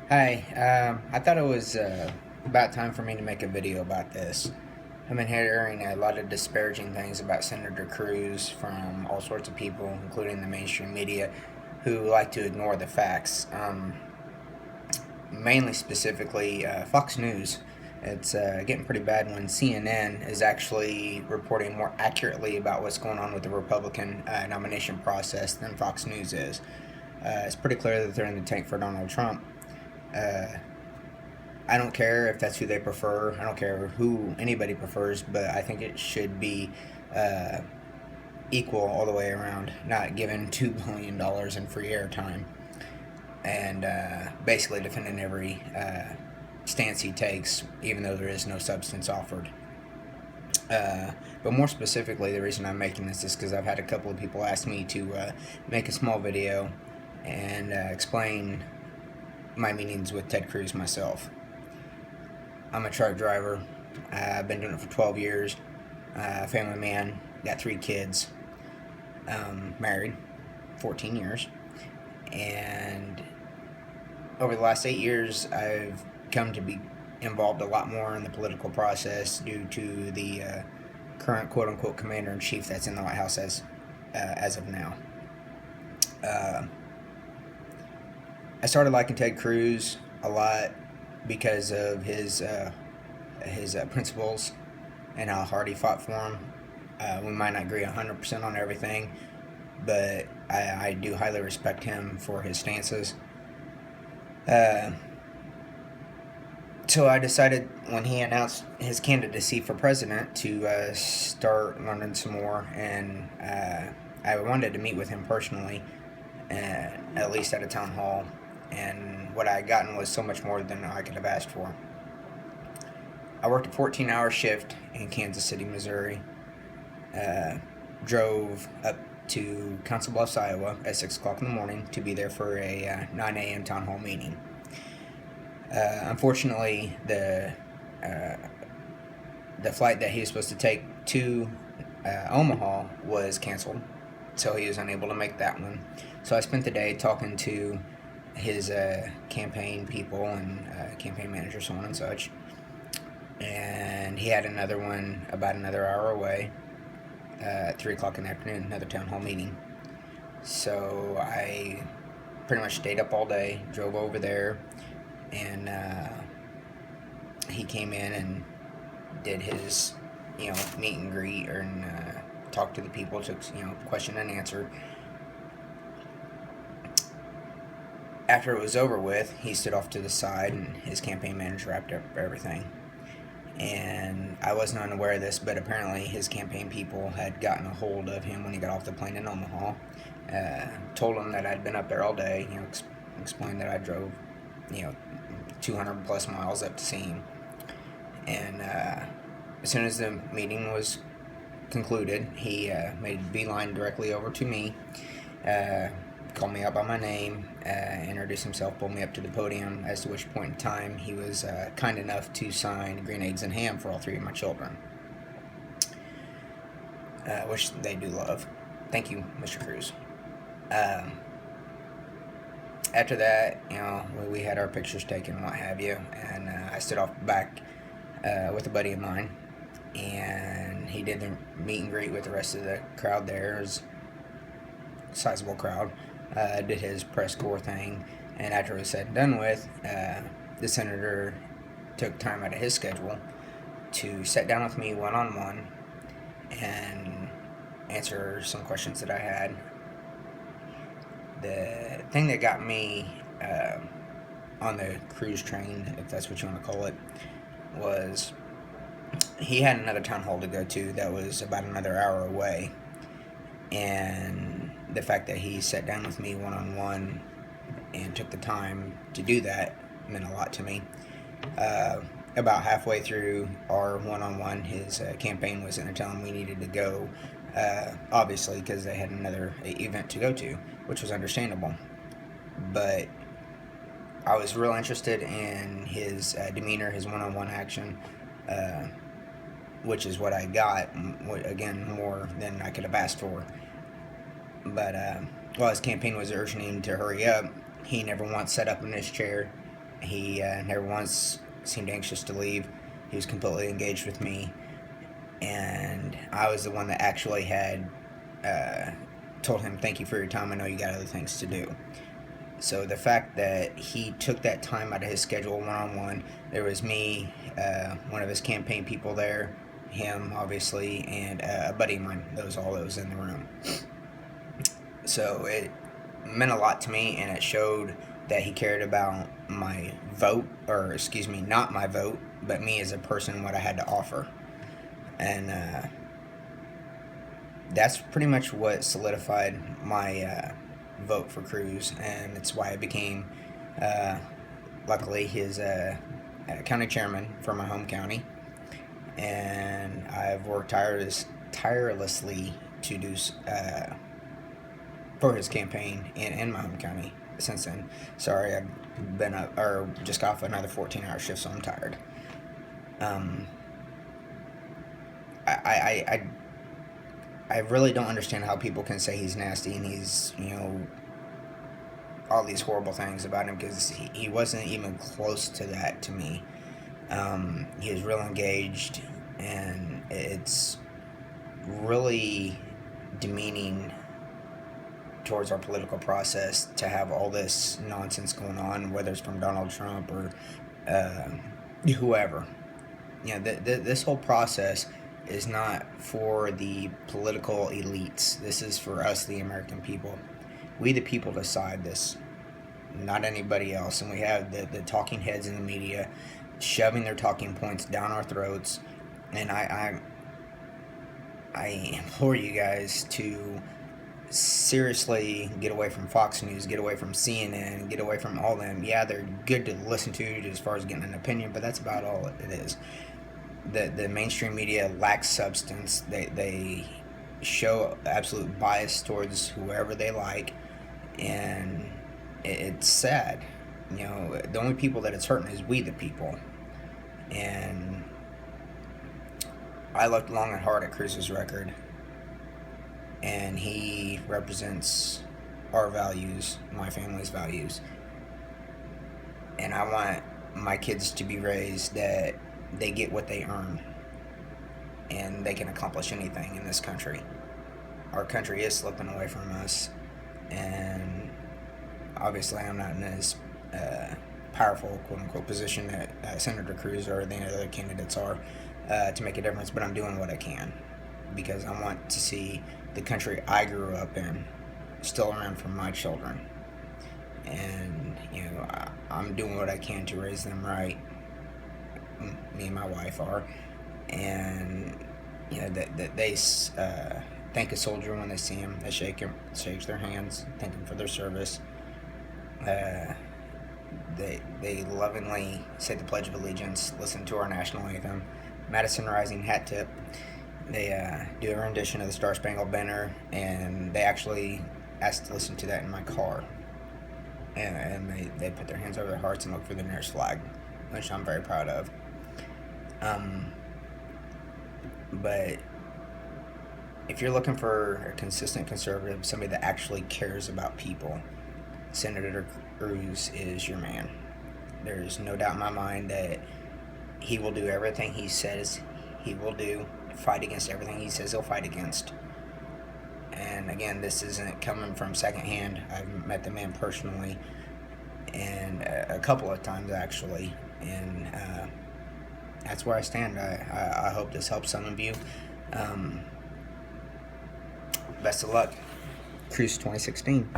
Hi, I thought it was about time for me to make a video about this. I've been hearing a lot of disparaging things about Senator Cruz from all sorts of people, including the mainstream media, who like to ignore the facts. Mainly, specifically, Fox News. It's getting pretty bad when CNN is actually reporting more accurately about what's going on with the Republican nomination process than Fox News is. It's pretty clear that they're in the tank for Donald Trump. Uh, I don't care if that's who they prefer. I don't care who anybody prefers, but I think it should be uh, equal all the way around, not given $2 billion in free airtime and basically defending every stance he takes, even though there is no substance offered. But more specifically, the reason I'm making this is because I've had a couple of people ask me to make a small video and explain my meetings with Ted Cruz myself. I'm a truck driver. I've been doing it for 12 years. Family man, got 3 kids. Married, 14 years. And over the last 8 years, I've come to be involved a lot more in the political process due to the current quote-unquote commander-in-chief that's in the White House as of now. I started liking Ted Cruz a lot because of his principles and how hard he fought for them. We might not agree 100% on everything, but I do highly respect him for his stances. So I decided when he announced his candidacy for president to start learning some more, and I wanted to meet with him personally, at least at a town hall. And what I had gotten was so much more than I could have asked for. I worked a 14-hour shift in Kansas City, Missouri. Drove up to Council Bluffs, Iowa at 6 o'clock in the morning to be there for a 9 a.m. town hall meeting. Unfortunately, the flight that he was supposed to take to Omaha was canceled, so he was unable to make that one. So I spent the day talking to his campaign people and campaign manager, so on and such. And he had another one about another hour away at 3 o'clock in the afternoon, another town hall meeting. So I pretty much stayed up all day, drove over there, and he came in and did his, meet and greet and talked to the people, took, question and answer. After it was over with, he stood off to the side and his campaign manager wrapped up everything. And I wasn't unaware of this, but apparently his campaign people had gotten a hold of him when he got off the plane in Omaha. Told him that I'd been up there all day, explained that I drove, 200 plus miles up to see him. And as soon as the meeting was concluded, he made a beeline directly over to me, called me out by my name, introduced himself, pulled me up to the podium, as to which point in time he was kind enough to sign green eggs and ham for all 3 of my children, which they do love. Thank you, Mr. Cruz. After that, we had our pictures taken, what have you, and I stood off back with a buddy of mine, and he did the meet and greet with the rest of the crowd there. It was a sizable crowd. Did his press corps thing, and after it was said and done with, the senator took time out of his schedule to sit down with me one-on-one and answer some questions that I had. The thing that got me on the cruise train, if that's what you want to call it, was he had another town hall to go to that was about another hour away, and the fact that he sat down with me one-on-one and took the time to do that meant a lot to me. About halfway through our one-on-one, his campaign was going to tell him we needed to go, obviously because they had another event to go to, which was understandable. But I was real interested in his demeanor, his one-on-one action, which is what I got, again, more than I could have asked for. But while his campaign was urging him to hurry up, he never once sat up in his chair He never once seemed anxious to leave. He was completely engaged with me, and I was the one that actually had uh, told him, "Thank you for your time. I know you got other things to do." So the fact that he took that time out of his schedule one on one, there was me, one of his campaign people there, him obviously, and a buddy of mine. That was all that was in the room. So it meant a lot to me, and it showed that he cared about my vote, or excuse me, not my vote, but me as a person, what I had to offer. And that's pretty much what solidified my vote for Cruz, and it's why I became, uh, luckily, his county chairman for my home county. And I've worked tirelessly to do for his campaign in my home county since then. Sorry, I've been up or just got off another 14-hour shift, so I'm tired. Um, I I really don't understand how people can say he's nasty and he's, all these horrible things about him, because he wasn't even close to that to me. He was real engaged, and it's really demeaning towards our political process to have all this nonsense going on, whether it's from Donald Trump or uh, whoever. This whole process is not for the political elites. This is for us, the American people. We, the people, decide this, not anybody else. And we have the talking heads in the media shoving their talking points down our throats. And I implore you guys to seriously get away from Fox News, get away from CNN, get away from all them. Yeah, they're good to listen to as far as getting an opinion, but that's about all it is. The mainstream media lacks substance. They show absolute bias towards whoever they like, and it's sad. The only people that it's hurting is we, the people. And I looked long and hard at Cruz's record, and he represents our values, my family's values. And I want my kids to be raised that they get what they earn, and they can accomplish anything in this country. Our country is slipping away from us, and obviously I'm not in as powerful, quote-unquote, position that Senator Cruz or the other candidates are to make a difference, but I'm doing what I can, because I want to see the country I grew up in still around for my children. And, I'm doing what I can to raise them right. Me and my wife are. And, that they thank a soldier when they see him. They shake their hands, thank them for their service. They lovingly say the Pledge of Allegiance, listen to our national anthem, Madison Rising hat tip. They do a rendition of the Star Spangled Banner, and they actually asked to listen to that in my car. And they put their hands over their hearts and look for the nearest flag, which I'm very proud of. But if you're looking for a consistent conservative, somebody that actually cares about people, Senator Cruz is your man. There's no doubt in my mind that he will do everything he says he will do, fight against everything he says he'll fight against. And again, this isn't coming from secondhand. I've met the man personally, and a couple of times actually, and that's where I stand. I hope this helps some of you. Best of luck. Cruz 2016.